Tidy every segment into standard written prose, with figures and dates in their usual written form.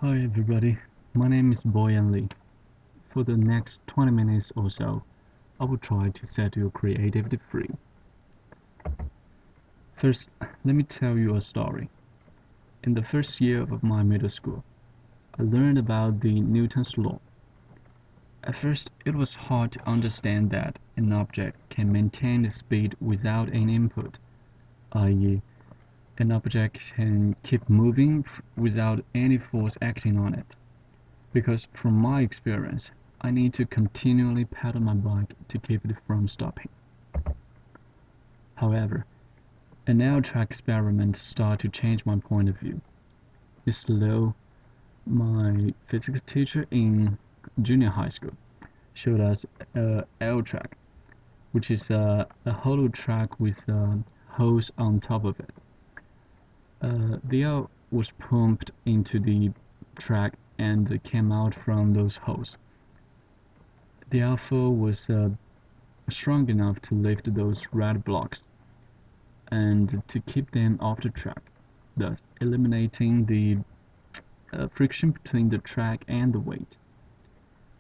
Hi everybody, my name is Boyan Lee. For the next 20 minutes or so, I will try to set your creativity free. First, let me tell you a story. In the first year of my middle school, I learned about the Newton's law. At first, it was hard to understand that an object can maintain the speed without an input, i.e., an object can keep moving without any force acting on it. Because from my experience, I need to continually pedal my bike to keep it from stopping. However, an air-track experiment started to change my point of view. Mr. Liu, my physics teacher in junior high school, showed us a air-track, which is a hollow track with holes on top of it. The air was pumped into the track and came out from those holes. The airflow was strong enough to lift those red blocks and to keep them off the track, thus eliminating the friction between the track and the weight.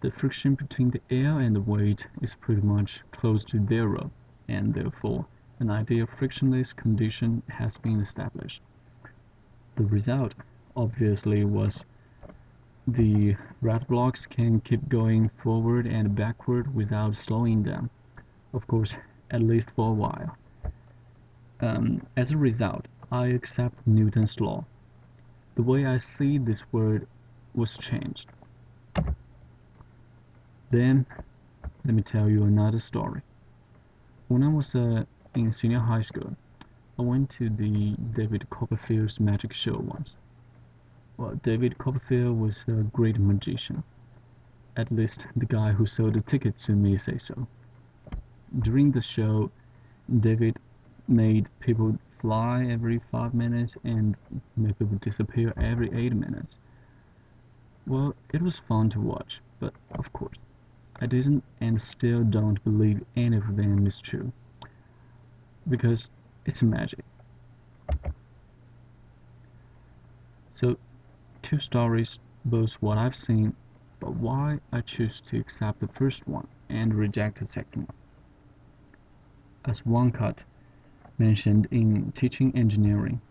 The friction between the air and the weight is pretty much close to zero, and therefore an ideal frictionless condition has been established. The result, obviously, was the red blocks can keep going forward and backward without slowing down, of course, at least for a while. As a result, I accept Newton's law. The way I see this world was changed. Then, let me tell you another story. When I was in senior high school, I went to the David Copperfield's magic show once. Well, David Copperfield was a great magician. At least the guy who sold the ticket to me say so. During the show, David made people fly every 5 minutes and made people disappear every 8 minutes. Well, it was fun to watch, but of course, I didn't and still don't believe any of them is true. Because it's magic. So, two stories, both what I've seen, but why I choose to accept the first one and reject the second one. As Wonkut mentioned in Teaching Engineering,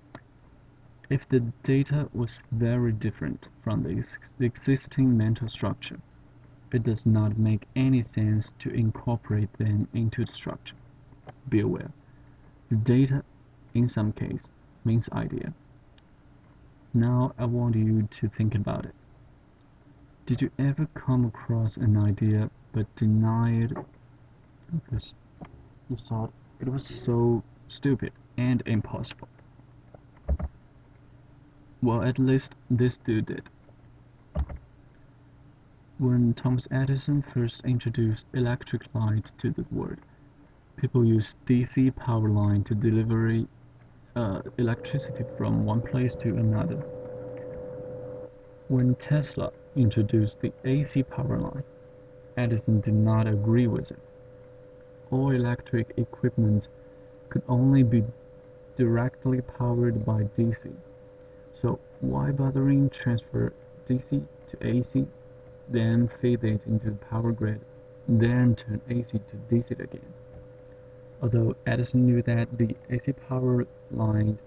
if the data was very different from the existing mental structure, it does not make any sense to incorporate them into the structure. Be aware, the data, in some case, means idea. Now I want you to think about it. Did you ever come across an idea but deny it because you thought it was so stupid and impossible? Well, at least this dude did. When Thomas Edison first introduced electric light to the world, people used DC power line to deliver electricity from one place to another. When Tesla introduced the AC power line, Edison did not agree with it. All electric equipment could only be directly powered by DC, so why bothering transfer DC to AC, then feed it into the power grid, then turn AC to DC again? Although Edison knew that the AC power line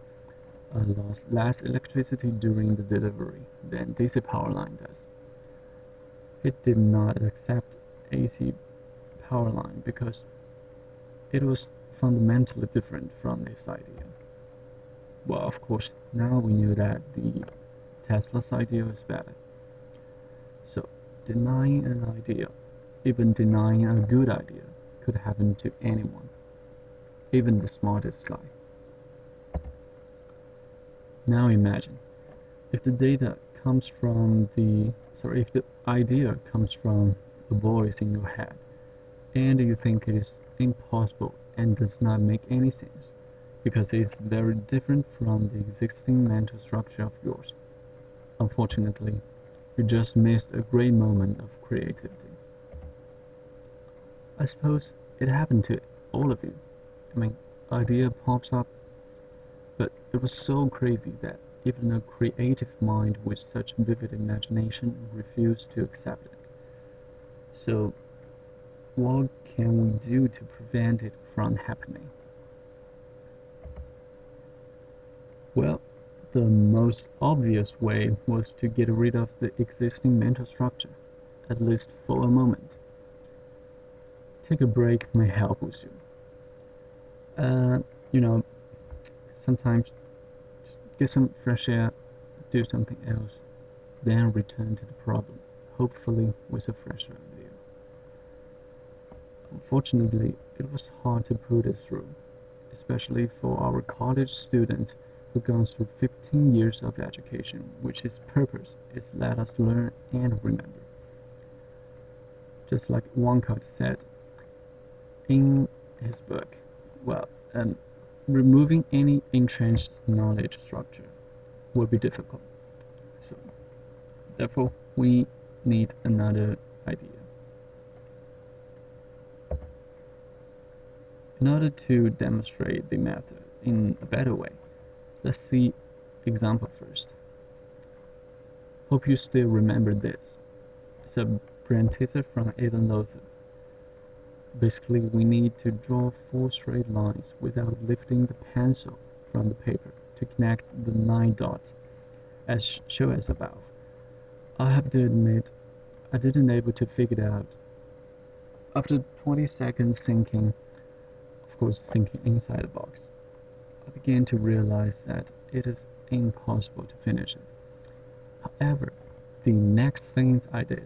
lost less electricity during the delivery than DC power line does, he did not accept AC power line because it was fundamentally different from his idea. Well, of course, now we knew that the Tesla's idea was better. So, denying an idea, even denying a good idea, could happen to anyone, even the smartest guy. Now imagine, if the data comes from if the idea comes from a voice in your head, and you think it is impossible and does not make any sense, because it is very different from the existing mental structure of yours. Unfortunately, you just missed a great moment of creativity. I suppose it happened to all of you. I mean, idea pops up, but it was so crazy that Even a creative mind with such vivid imagination refused to accept it. So, what can we do to prevent it from happening? Well, the most obvious way was to get rid of the existing mental structure, at least for a moment. Take a break may help with you. Uh, you know, sometimes get some fresh air, do something else, then return to the problem, hopefully with a fresher view. Unfortunately, it was hard to put it through, especially for our college students who've gone through 15 years of education, which its purpose is let us learn and remember. Just like Woncott said in his book, well, removing any entrenched knowledge structure will be difficult. So, therefore, we need another idea. In order to demonstrate the method in a better way, let's see example first. Hope you still remember this. It's a brain teaser from Adam Lothar. Basically, we need to draw 4 straight lines without lifting the pencil from the paper to connect the 9 dots, as shown as above. I have to admit, I didn't able to figure it out. After 20 seconds thinking, of course thinking inside the box, I began to realize that it is impossible to finish it. However, the next thing I did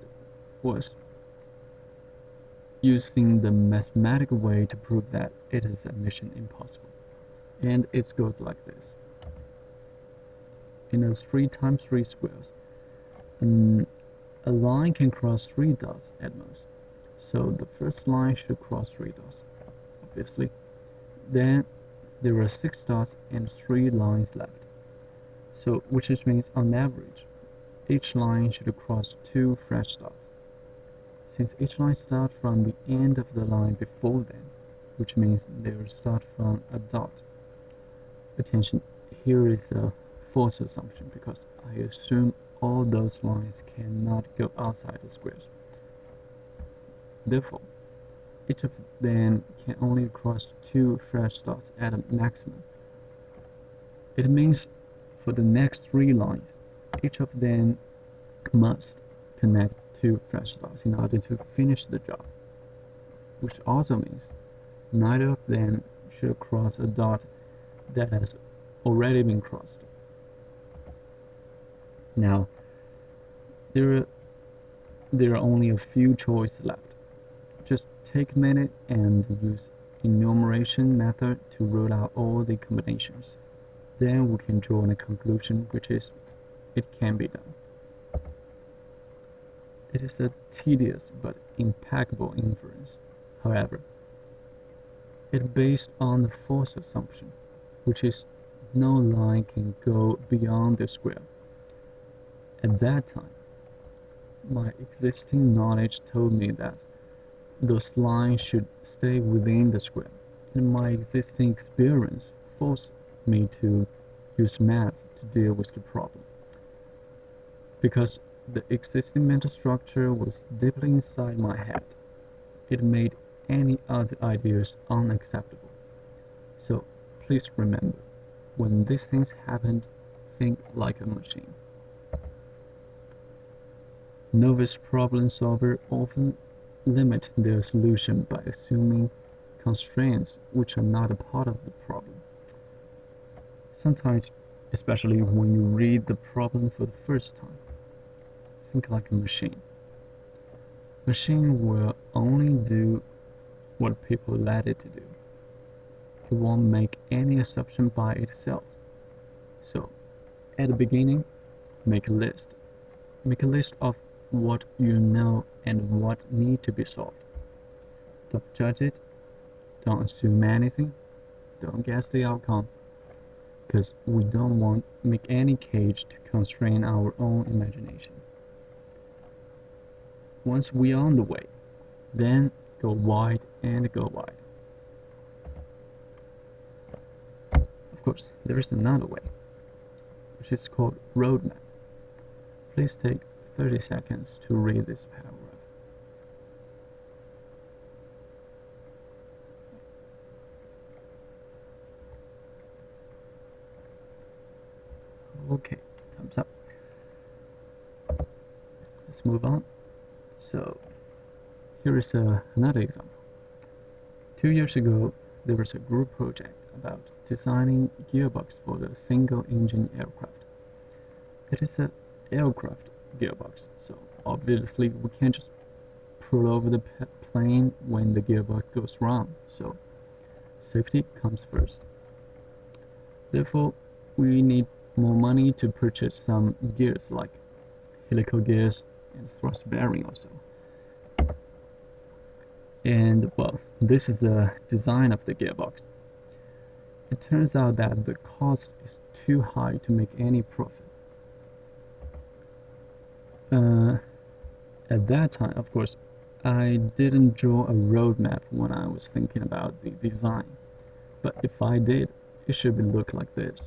was using the mathematical way to prove that it is a mission impossible. And it goes like this. In a 3 times 3 squares, a line can cross 3 dots at most. So the first line should cross 3 dots, obviously. Then there are 6 dots and 3 lines left. So which means on average, each line should cross 2 fresh dots. Since each line starts from the end of the line before them, which means they will start from a dot. Attention, here is a false assumption because I assume all those lines cannot go outside the squares. Therefore, each of them can only cross 2 fresh dots at a maximum. It means for the next 3 lines, each of them must connect 2 fresh dots in order to finish the job, which also means neither of them should cross a dot that has already been crossed. Now, there are only a few choices left. Just take a minute and use enumeration method to rule out all the combinations. Then we can draw a conclusion, which is it can be done. It is a tedious but impeccable inference. However, it is based on the false assumption, which is no line can go beyond the square. At that time, my existing knowledge told me that those lines should stay within the square, and my existing experience forced me to use math to deal with the problem. Because the existing mental structure was deeply inside my head, it made any other ideas unacceptable. So please remember, when these things happen, think like a machine. Novice problem solvers often limit their solution by assuming constraints which are not a part of the problem. Sometimes, especially when you read the problem for the first time, think like a machine. Machine will only do what people let it to do. It won't make any assumption by itself. So, at the beginning, make a list. Make a list of what you know and what need to be solved. Don't judge it. Don't assume anything. Don't guess the outcome. Because we don't want to make any cage to constrain our own imagination. Once we are on the way, then go wide and go wide. Of course, there is another way, which is called roadmap. Please take 30 seconds to read this paragraph. Okay, time's up. Let's move on. So, here is another example. 2 years ago, there was a group project about designing gearbox for the single-engine aircraft. It is an aircraft gearbox, so obviously we can't just pull over the plane when the gearbox goes wrong, so safety comes first. Therefore, we need more money to purchase some gears like helical gears and thrust bearing also. And well, this is the design of the gearbox. It turns out that the cost is too high to make any profit. At that time, of course, I didn't draw a roadmap when I was thinking about the design, but if I did, it should look like this.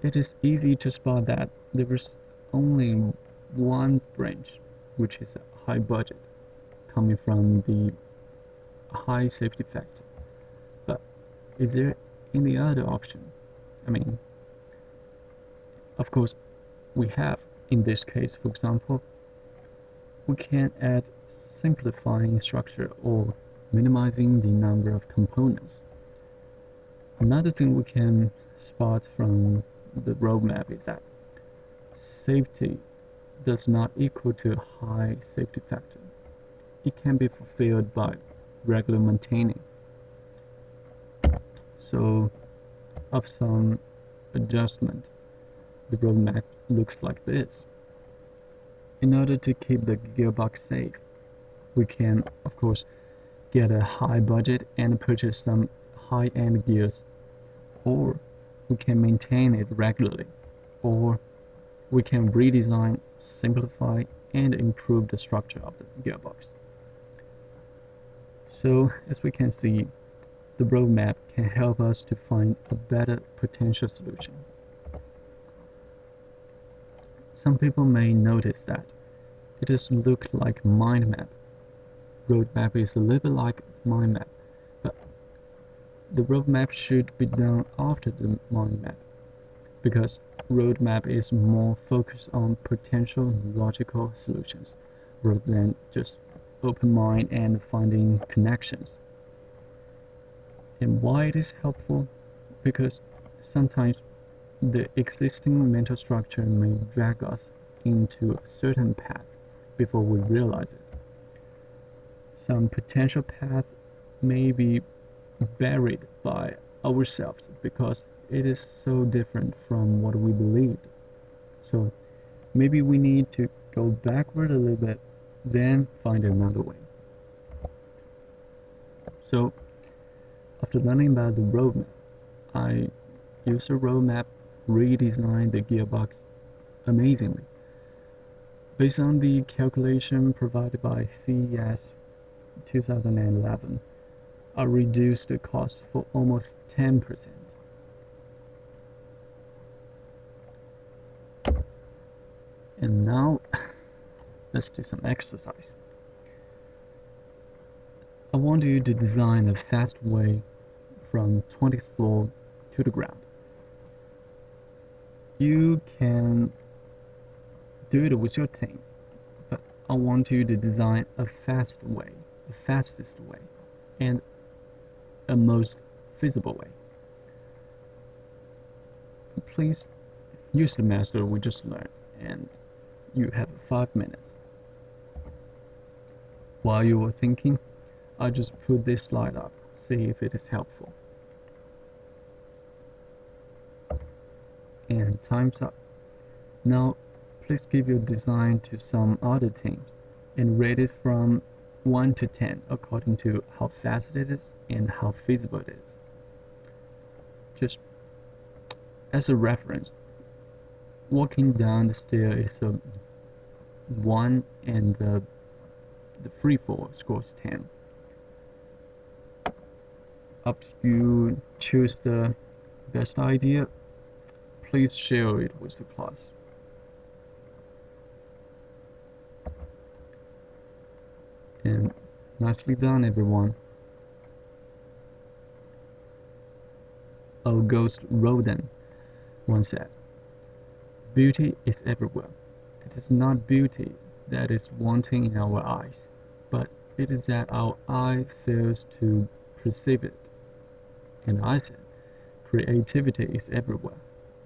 It is easy to spot that there is only one branch, which is a high budget, coming from the high safety factor. But is there any other option? I mean, of course, we have, in this case, for example, we can add simplifying structure or minimizing the number of components. Another thing we can spot from the roadmap is that safety does not equal to a high safety factor. It can be fulfilled by regular maintaining. So, of some adjustment, the roadmap looks like this. In order to keep the gearbox safe, we can, of course, get a high budget and purchase some high-end gears, or we can maintain it regularly, or we can redesign, simplify, and improve the structure of the gearbox. So, as we can see, the roadmap can help us to find a better potential solution. Some people may notice that it does look like mind map. Roadmap is a little bit like mind map, but the roadmap should be done after the mind map, because roadmap is more focused on potential logical solutions rather than just open mind and finding connections. And why it is helpful? Because sometimes the existing mental structure may drag us into a certain path before we realize it. Some potential path may be buried by ourselves because it is so different from what we believed. So maybe we need to go backward a little bit, then find another way. So after learning about the roadmap, I used the roadmap, redesigned the gearbox amazingly. Based on the calculation provided by CES 2011, I reduced the cost for almost 10%. And now, let's do some exercise. I want you to design a fast way from 20th floor to the ground. You can do it with your team, but I want you to design a fast way, the fastest way, and a most feasible way. Please use the method we just learned, and you have 5 minutes. While you were thinking, I'll just put this slide up, see if it is helpful. And time's up. Now, please give your design to some other teams and rate it from 1 to 10 according to how fast it is and how feasible it is. Just as a reference, walking down the stair is a 1 and the free fall scores 10. Up to you choose the best idea. please share it with the class. And nicely done, everyone. August Rodin once said, "Beauty is everywhere. It is not beauty that is wanting in our eyes, but it is that our eye fails to perceive it." And I said, "Creativity is everywhere.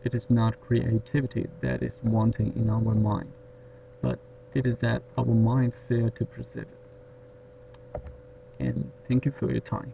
It is not creativity that is wanting in our mind, but it is that our mind fails to perceive it." And thank you for your time.